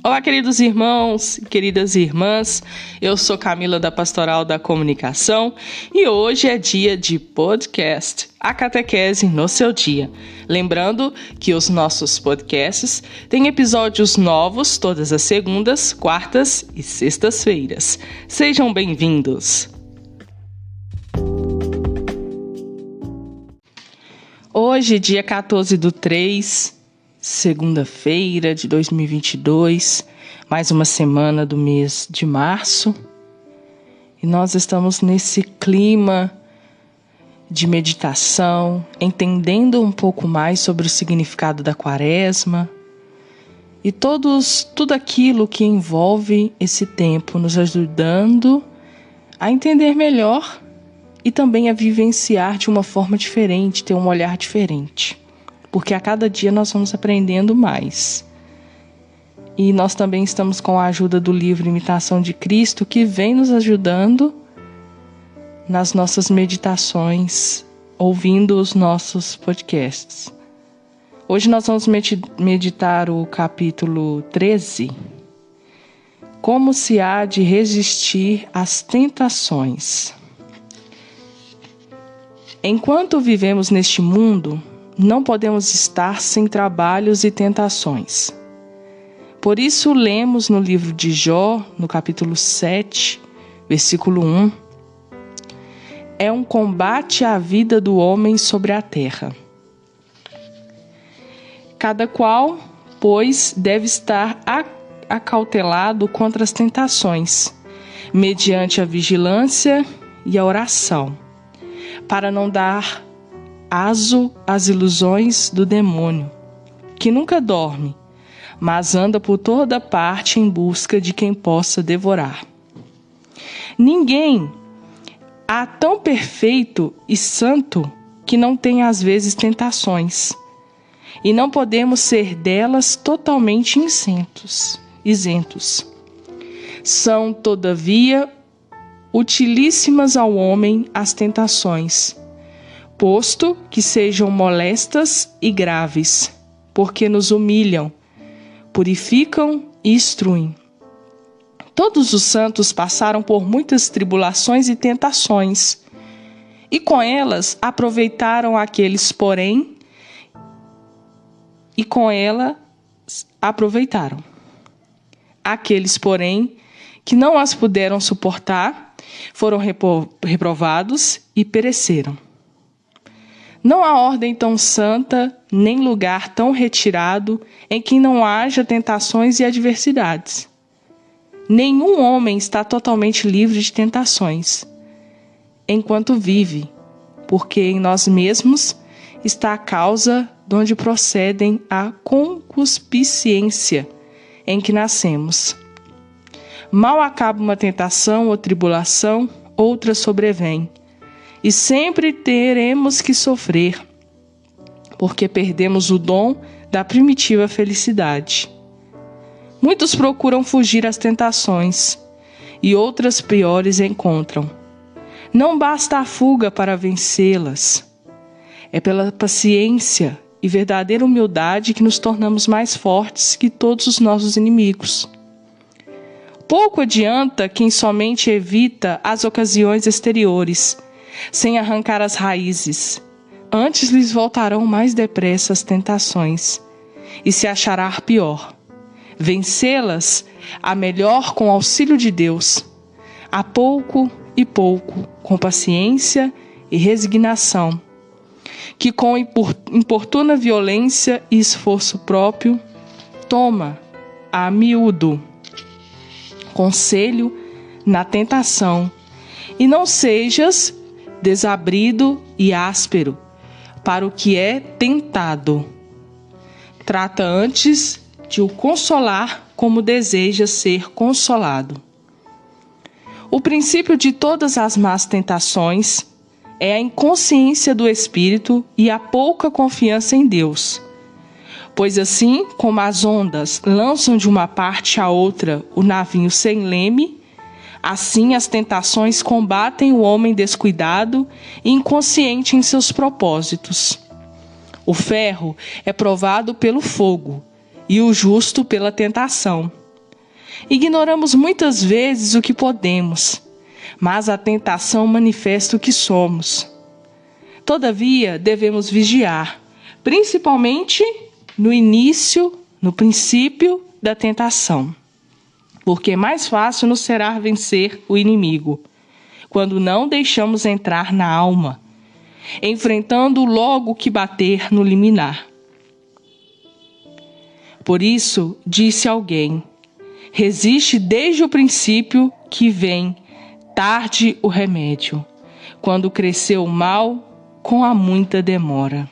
Olá, queridos irmãos e queridas irmãs, eu sou Camila da Pastoral da Comunicação e hoje é dia de podcast, a catequese no seu dia. Lembrando que os nossos podcasts têm episódios novos todas as segundas, quartas e sextas-feiras. Sejam bem-vindos! Hoje, dia 14/3, segunda-feira de 2022, mais uma semana do mês de março, e nós estamos nesse clima de meditação, entendendo um pouco mais sobre o significado da quaresma e tudo aquilo que envolve esse tempo, nos ajudando a entender melhor e também a vivenciar de uma forma diferente, ter um olhar diferente. Porque a cada dia nós vamos aprendendo mais. E nós também estamos com a ajuda do livro Imitação de Cristo, que vem nos ajudando nas nossas meditações, ouvindo os nossos podcasts. Hoje nós vamos meditar o capítulo 13. Como se há de resistir às tentações. Enquanto vivemos neste mundo, não podemos estar sem trabalhos e tentações. Por isso, lemos no livro de Jó, no capítulo 7, versículo 1, é um combate à vida do homem sobre a terra. Cada qual, pois, deve estar acautelado contra as tentações, mediante a vigilância e a oração, para não dar aso às ilusões do demônio, que nunca dorme, mas anda por toda parte em busca de quem possa devorar. Ninguém há tão perfeito e santo que não tenha às vezes tentações, e não podemos ser delas totalmente isentos. São, todavia, utilíssimas ao homem as tentações, posto que sejam molestas e graves, porque nos humilham, purificam e instruem. Todos os santos passaram por muitas tribulações e tentações, e com elas aproveitaram aqueles, porém, que não as puderam suportar, foram reprovados e pereceram. Não há ordem tão santa, nem lugar tão retirado em que não haja tentações e adversidades. Nenhum homem está totalmente livre de tentações, enquanto vive, porque em nós mesmos está a causa de onde procedem a concupiscência em que nascemos. Mal acaba uma tentação ou tribulação, outra sobrevém. E sempre teremos que sofrer, porque perdemos o dom da primitiva felicidade. Muitos procuram fugir às tentações, e outras piores encontram. Não basta a fuga para vencê-las. É pela paciência e verdadeira humildade que nos tornamos mais fortes que todos os nossos inimigos. Pouco adianta quem somente evita as ocasiões exteriores, sem arrancar as raízes. Antes lhes voltarão mais depressa as tentações, e se achará pior. Vencê-las, a melhor com o auxílio de Deus, a pouco e pouco, com paciência e resignação, que com importuna violência e esforço próprio, toma a miúdo conselho na tentação, e não sejas desabrido e áspero para o que é tentado. Trata antes de o consolar como deseja ser consolado. O princípio de todas as más tentações é a inconsciência do espírito e a pouca confiança em Deus. Pois assim como as ondas lançam de uma parte à outra o navio sem leme, assim as tentações combatem o homem descuidado e inconsciente em seus propósitos. O ferro é provado pelo fogo e o justo pela tentação. Ignoramos muitas vezes o que podemos, mas a tentação manifesta o que somos. Todavia, devemos vigiar, principalmente no princípio da tentação, porque mais fácil nos será vencer o inimigo, quando não deixamos entrar na alma, enfrentando logo o que bater no limiar. Por isso, disse alguém, resiste desde o princípio que vem tarde o remédio, quando cresceu o mal com a muita demora.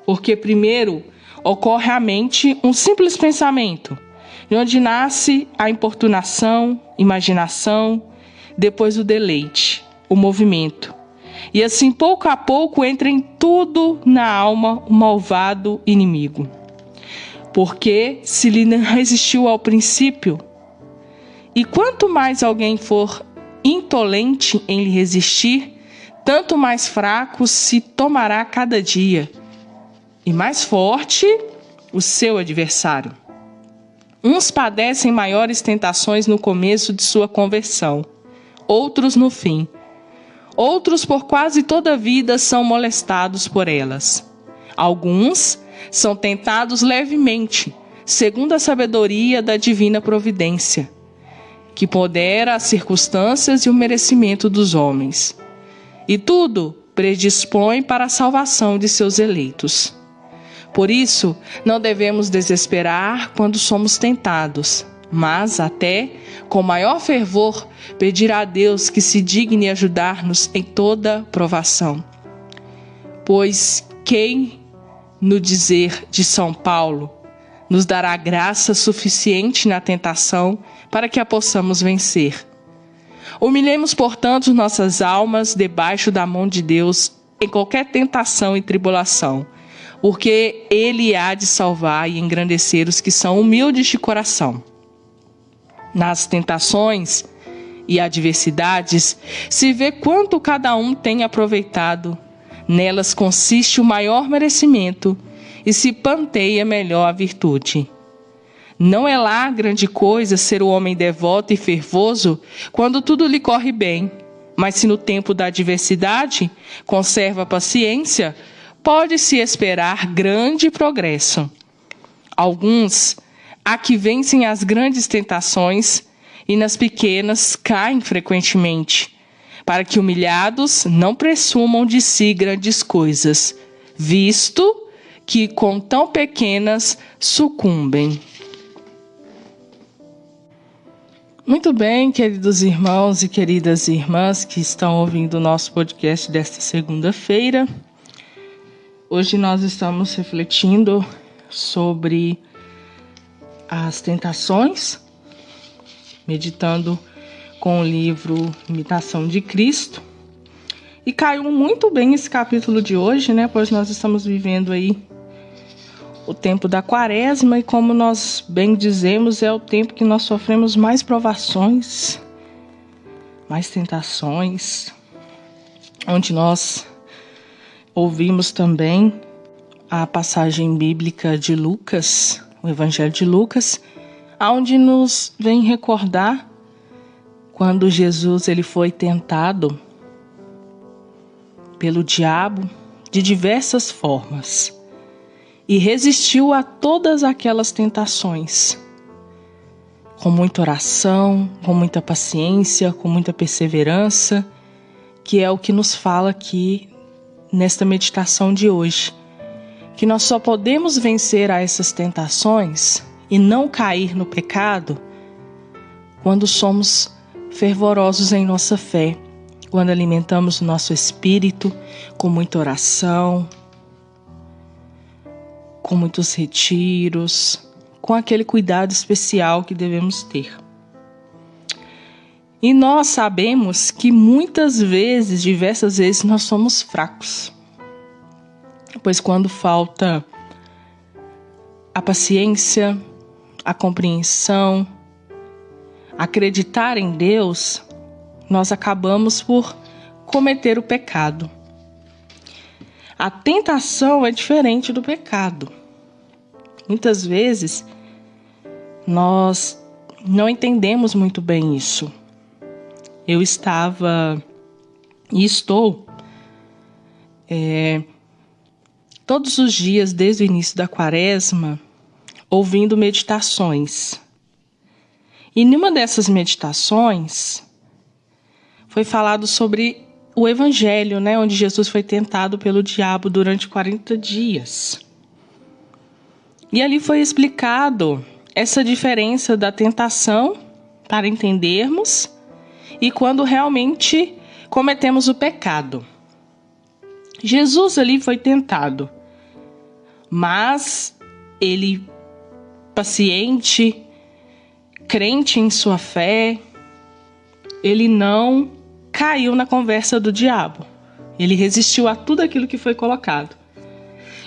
Porque primeiro ocorre à mente um simples pensamento, de onde nasce a importunação, imaginação, depois o deleite, o movimento. E assim, pouco a pouco, entra em tudo na alma o malvado inimigo. Porque se lhe não resistiu ao princípio, e quanto mais alguém for intolente em lhe resistir, tanto mais fraco se tomará cada dia, e mais forte o seu adversário. Uns padecem maiores tentações no começo de sua conversão, outros no fim. Outros por quase toda a vida são molestados por elas. Alguns são tentados levemente, segundo a sabedoria da divina providência, que pondera as circunstâncias e o merecimento dos homens. E tudo predispõe para a salvação de seus eleitos. Por isso, não devemos desesperar quando somos tentados, mas até, com maior fervor, pedir a Deus que se digne ajudar-nos em toda provação. Pois quem, no dizer de São Paulo, nos dará graça suficiente na tentação para que a possamos vencer. Humilhemos, portanto, nossas almas debaixo da mão de Deus em qualquer tentação e tribulação, porque Ele há de salvar e engrandecer os que são humildes de coração. Nas tentações e adversidades se vê quanto cada um tem aproveitado. Nelas consiste o maior merecimento e se panteia melhor a virtude. Não é lá grande coisa ser o homem devoto e fervoso quando tudo lhe corre bem, mas se no tempo da adversidade conserva a paciência, pode-se esperar grande progresso. Alguns há que vencem as grandes tentações e nas pequenas caem frequentemente, para que humilhados não presumam de si grandes coisas, visto que com tão pequenas sucumbem. Muito bem, queridos irmãos e queridas irmãs que estão ouvindo o nosso podcast desta segunda-feira. Hoje nós estamos refletindo sobre as tentações, meditando com o livro Imitação de Cristo. E caiu muito bem esse capítulo de hoje, né? Pois nós estamos vivendo aí o tempo da Quaresma e, como nós bem dizemos, é o tempo que nós sofremos mais provações, mais tentações, onde nós ouvimos também a passagem bíblica de Lucas, o Evangelho de Lucas, onde nos vem recordar quando Jesus ele foi tentado pelo diabo de diversas formas e resistiu a todas aquelas tentações, com muita oração, com muita paciência, com muita perseverança, que é o que nos fala aqui nesta meditação de hoje, que nós só podemos vencer a essas tentações e não cair no pecado quando somos fervorosos em nossa fé, quando alimentamos o nosso espírito com muita oração, com muitos retiros, com aquele cuidado especial que devemos ter. E nós sabemos que muitas vezes, diversas vezes, nós somos fracos. Pois quando falta a paciência, a compreensão, acreditar em Deus, nós acabamos por cometer o pecado. A tentação é diferente do pecado. Muitas vezes nós não entendemos muito bem isso. Eu estava e estou todos os dias, desde o início da quaresma, ouvindo meditações. E numa dessas meditações foi falado sobre o Evangelho, né, onde Jesus foi tentado pelo diabo durante 40 dias. E ali foi explicado essa diferença da tentação, para entendermos, e quando realmente cometemos o pecado. Jesus ali foi tentado, mas ele, paciente, crente em sua fé, ele não caiu na conversa do diabo. Ele resistiu a tudo aquilo que foi colocado.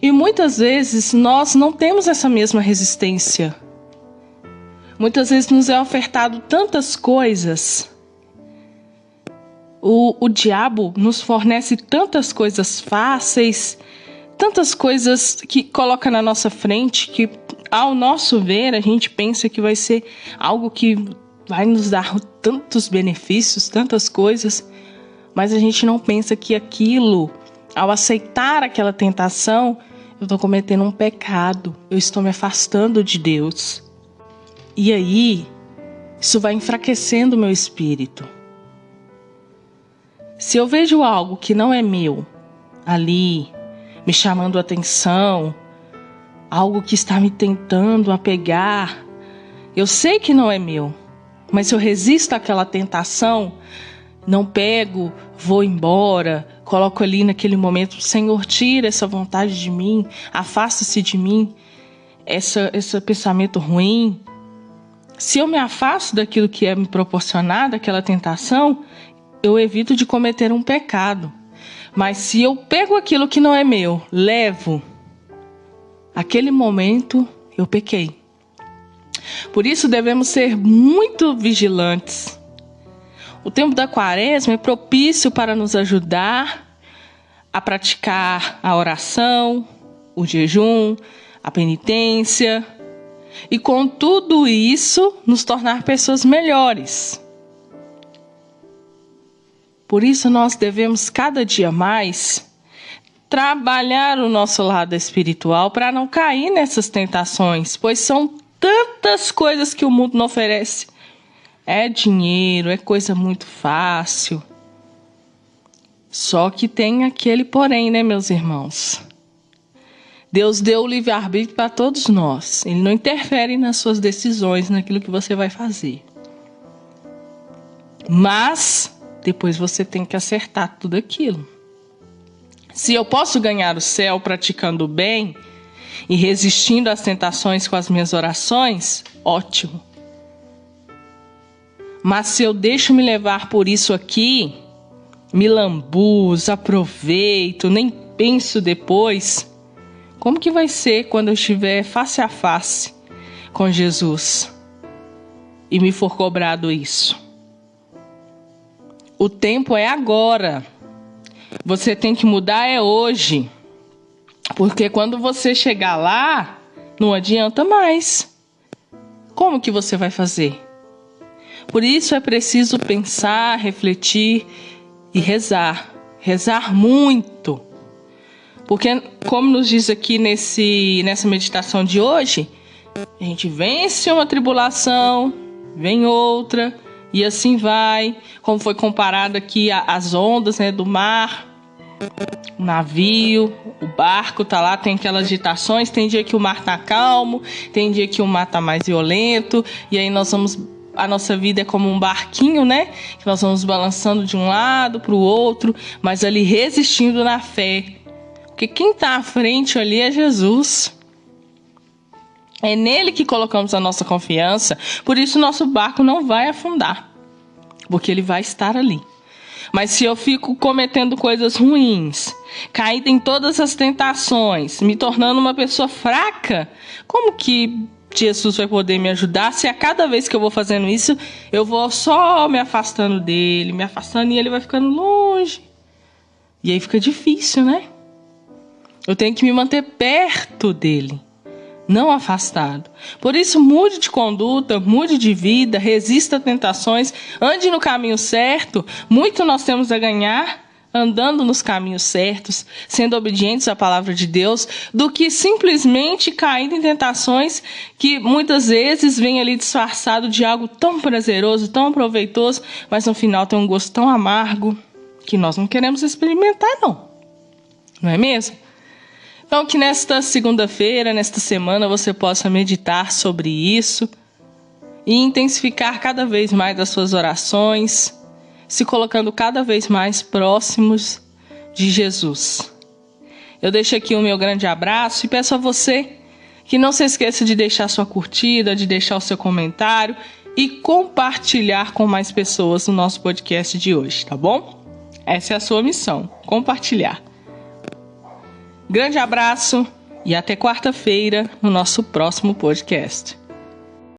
E muitas vezes nós não temos essa mesma resistência. Muitas vezes nos é ofertado tantas coisas. O diabo nos fornece tantas coisas fáceis, tantas coisas que coloca na nossa frente, que ao nosso ver a gente pensa que vai ser algo que vai nos dar tantos benefícios, tantas coisas, mas a gente não pensa que aquilo, ao aceitar aquela tentação, eu estou cometendo um pecado, eu estou me afastando de Deus. E aí, isso vai enfraquecendo o meu espírito. Se eu vejo algo que não é meu ali, me chamando a atenção, algo que está me tentando a pegar, eu sei que não é meu, mas se eu resisto àquela tentação, não pego, vou embora, coloco ali naquele momento, Senhor, tira essa vontade de mim, afasta-se de mim, esse pensamento ruim. Se eu me afasto daquilo que é me proporcionado, aquela tentação, eu evito de cometer um pecado. Mas se eu pego aquilo que não é meu, levo, aquele momento eu pequei. Por isso devemos ser muito vigilantes. O tempo da quaresma é propício para nos ajudar a praticar a oração, o jejum, a penitência e com tudo isso nos tornar pessoas melhores. Por isso nós devemos cada dia mais trabalhar o nosso lado espiritual para não cair nessas tentações, pois são tantas coisas que o mundo não oferece. É dinheiro, é coisa muito fácil. Só que tem aquele porém, né, meus irmãos? Deus deu o livre-arbítrio para todos nós. Ele não interfere nas suas decisões, naquilo que você vai fazer. Mas depois você tem que acertar tudo aquilo. Se eu posso ganhar o céu praticando o bem e resistindo às tentações com as minhas orações, ótimo. Mas se eu deixo me levar por isso aqui, me lambuzo, aproveito, nem penso depois, como que vai ser quando eu estiver face a face com Jesus e me for cobrado isso? O tempo é agora. Você tem que mudar hoje. Porque quando você chegar lá, não adianta mais. Como que você vai fazer? Por isso é preciso pensar, refletir e rezar. Rezar muito. Porque, como nos diz aqui nessa meditação de hoje, a gente vence uma tribulação, vem outra, e assim vai, como foi comparado aqui as ondas, né, do mar, o navio, o barco tá lá, tem aquelas agitações, tem dia que o mar tá calmo, tem dia que o mar tá mais violento, e aí a nossa vida é como um barquinho, né, que nós vamos balançando de um lado para o outro, mas ali resistindo na fé, porque quem tá à frente ali é Jesus. É nele que colocamos a nossa confiança, por isso nosso barco não vai afundar, porque ele vai estar ali. Mas se eu fico cometendo coisas ruins, caindo em todas as tentações, me tornando uma pessoa fraca, como que Jesus vai poder me ajudar se a cada vez que eu vou fazendo isso, eu vou só me afastando dele, me afastando e ele vai ficando longe? E aí fica difícil, né? Eu tenho que me manter perto dele, não afastado. Por isso, mude de conduta, mude de vida, resista a tentações, ande no caminho certo. Muito nós temos a ganhar andando nos caminhos certos, sendo obedientes à palavra de Deus, do que simplesmente caindo em tentações que muitas vezes vem ali disfarçado de algo tão prazeroso, tão proveitoso, mas no final tem um gosto tão amargo que nós não queremos experimentar, não. Não é mesmo? Então, que nesta segunda-feira, nesta semana, você possa meditar sobre isso e intensificar cada vez mais as suas orações, se colocando cada vez mais próximos de Jesus. Eu deixo aqui o meu grande abraço e peço a você que não se esqueça de deixar sua curtida, de deixar o seu comentário e compartilhar com mais pessoas o nosso podcast de hoje, tá bom? Essa é a sua missão, compartilhar. Grande abraço e até quarta-feira no nosso próximo podcast.